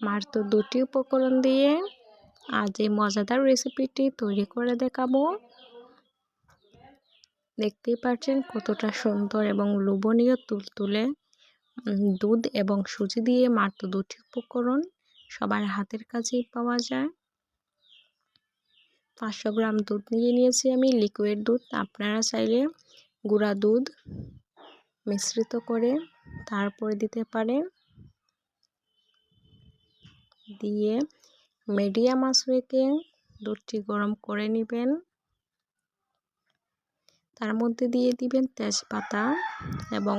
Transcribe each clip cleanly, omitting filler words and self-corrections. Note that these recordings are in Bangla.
মাত্র 2টি উপকরণ দিয়ে আজ এই মজাদার রেসিপিটি তৈরি করে দেখাবো। দেখতেই পাচ্ছেন কতটা সুন্দর এবং লোভনীয় তুলতুলে দুধ এবং সুজি দিয়ে মাত্র 2টি উপকরণ সবার হাতের কাছেই পাওয়া যায়। 500 গ্রাম দুধ নিয়েছি আমি, লিকুইড দুধ। আপনারা চাইলে গুঁড়া দুধ মিশ্রিত করে তারপরে দিতে পারেন। দিয়ে মিডিয়াম আঁচ রেখে দুধটি গরম করে নেবেন। তার মধ্যে দিয়ে দিবেন তেজপাতা এবং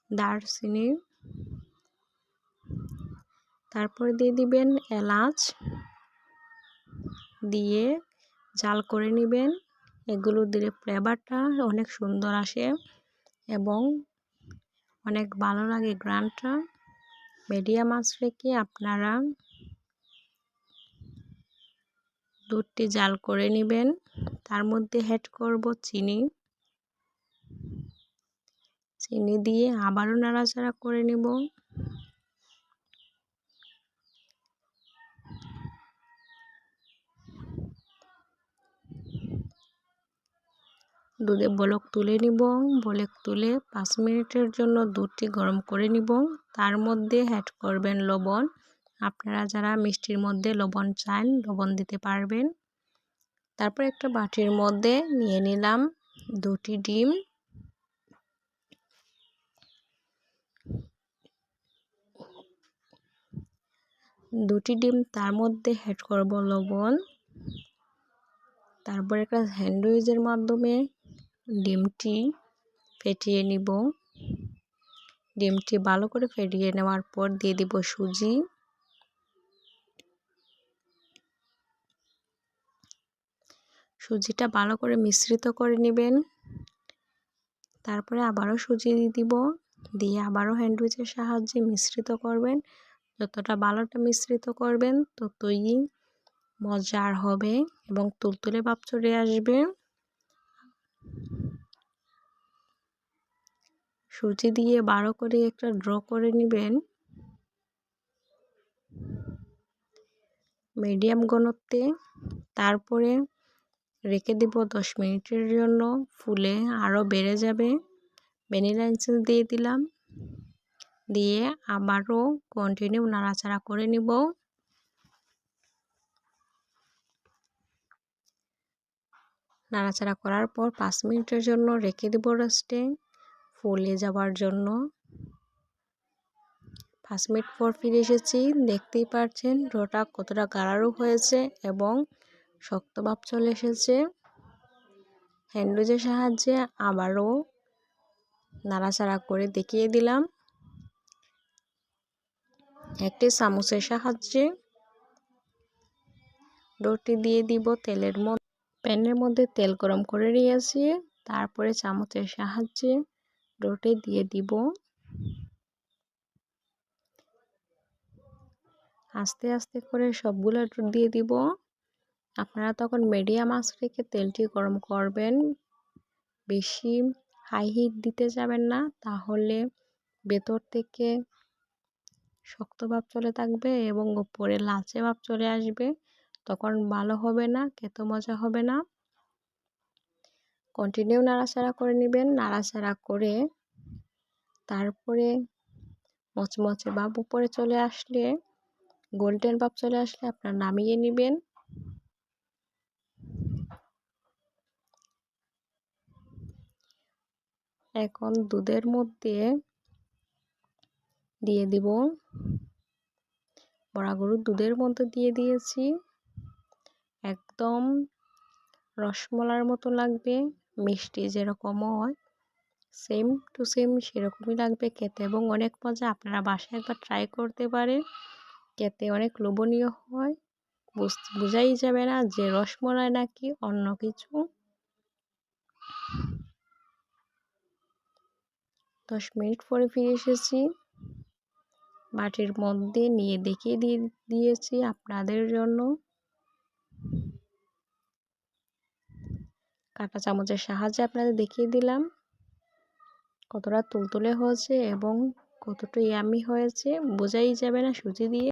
দারচিনি, তারপরে দিয়ে দিবেন এলাচ, দিয়ে জাল করে নেবেন। এগুলো দিলে ফ্লেভারটা অনেক সুন্দর আসে এবং অনেক ভালো লাগে গ্রানটা। মিডিয়াম আঁচ রেখে আপনারা দুধটি জাল করে নেবেন। তার মধ্যে অ্যাড করব চিনি দিয়ে আবারও নাড়াচাড়া করে নেব। দুধে বলক তুলে নিব। বলক তুলে 5 মিনিটের জন্য দুধটি গরম করে নিব। তার মধ্যে অ্যাড করবেন লবণ। আপনারা যারা মিষ্টির মধ্যে লবণ চান লবণ দিতে পারবেন। তারপর একটা বাটির মধ্যে নিয়ে নিলাম 2টি ডিম। তার মধ্যে অ্যাড করব লবণ। তারপর একটা স্যান্ডউইচের মাধ্যমে ডিমটি ফেটিয়ে নিব। ডিমটি ভালো করে ফেটিয়ে নেওয়ার পর দিয়ে দিব সুজি। সুজিটা ভালো করে মিশ্রিত করে নেবেন। তারপরে আবারও সুজি দিয়ে দিব, দিয়ে আবারও স্যান্ডউইচের সাহায্যে মিশ্রিত করবেন। যতটা ভালোটা মিশ্রিত করবেন ততই মজার হবে এবং তুলতুলে ভাব চলে আসবে। সুজি দিয়ে ভালো করে একটা ড্র করে নেবেন। মিডিয়াম ঘনত্বে। তারপরে রেখে দেব 10 মিনিটের জন্য। ফুলে আরও বেড়ে যাবে। ভ্যানিলা এসেন্স দিয়ে দিলাম, দিয়ে আবারও কন্টিনিউ নাড়াচাড়া করে নিব। নাড়াচাড়া করার পর 5 মিনিটের জন্য রেখে দেব রেস্টে ফুলে যাওয়ার জন্য। 5 মিনিট পর ফিরে এসেছি। দেখতেই পাচ্ছেন ডোটা কতটা গাঢ় হয়েছে এবং শক্ত ভাব চলে এসেছে। স্যান্ডউইচের সাহায্যে আবারও নাড়াচাড়া করে দেখিয়ে দিলাম। একটি চামচের সাহায্যে ডোটি দিয়ে দিব তেলের মধ্যে। প্যানের মধ্যে তেল গরম করে নিয়েছি। তারপরে চামচের সাহায্যে ডোটি দিয়ে দিব। আস্তে আস্তে করে সবগুলো দিয়ে দিব। আপনারা তখন মিডিয়াম আঁচ রেখে তেলটি গরম করবেন। বেশি হাই হিট দিতে যাবেন না, তাহলে ভেতর থেকে শক্ত ভাব চলে থাকবে এবং উপরে লালচে ভাব চলে আসবে। তখন ভালো হবে না, খেতে মজা হবে না। কন্টিনিউ নাড়াচাড়া করে নেবেন। নাড়াচাড়া করে তারপরে মচমচে ভাব উপরে চলে আসলে, গোল্ডেন ভাব চলে আসলে আপনারা নামিয়ে নেবেন। এখন দুধের মধ্যে দিয়ে দিব, বড়া গরুর দুধের মধ্যে দিয়ে দিয়েছি। একদম রসমলাইয়ের মতো লাগবে। মিষ্টি যেরকম হয় সেম টু সেম সেরকমই লাগবে খেতে এবং অনেক মজা। আপনারা বাসায় একবার ট্রাই করতে পারেন। খেতে অনেক লোভনীয় হয়। বোঝাই যাবে না যে রসমলাই নাকি অন্য কিছু। 10 মিনিট পরে ফিরে এসেছি। বাটির মধ্যে নিয়ে দেখিয়ে দিয়েছি আপনাদের জন্য। কাঁটা চামচের সাহায্যে আপনাদের দেখিয়ে দিলাম কতটা তুলতুলে হয়েছে এবং কতটা ইয়ামি হয়েছে। বোঝাই যাবে না সুজি দিয়ে